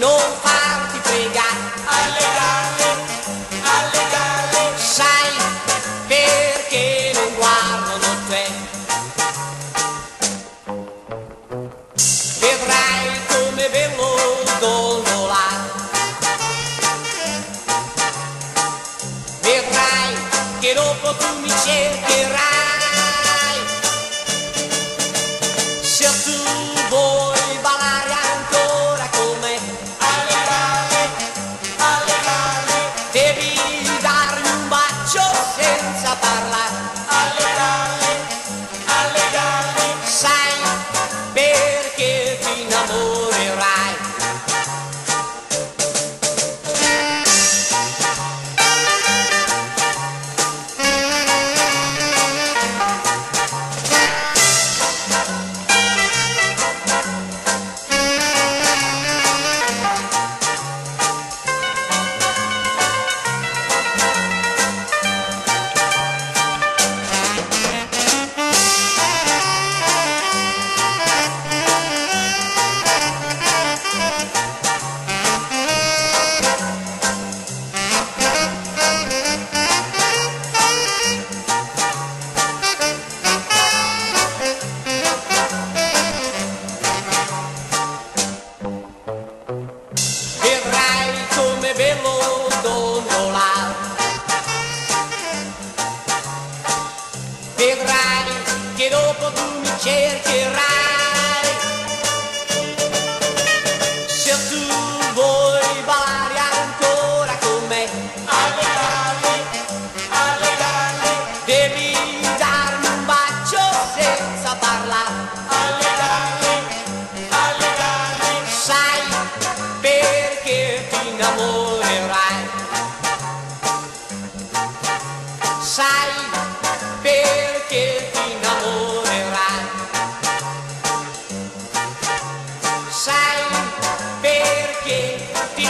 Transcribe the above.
non farti pregare, alle galle, sai perché non guardano te, vedrai come bello dondolare, vedrai che dopo tu mi cercherai, se tu vuoi ballare ancora con me, alle galle, devi darmi un bacio senza parlare, alle galle, sai perché ti innamorerai. Vedrai come bello dondolare, vedrai che dopo tu mi cercherai, se tu vuoi ballare ancora con me, alle galle, devi darmi un bacio senza parlare, alle galle, sai perché ti innamorerai, sai perché ti innamorerai, sai perché ti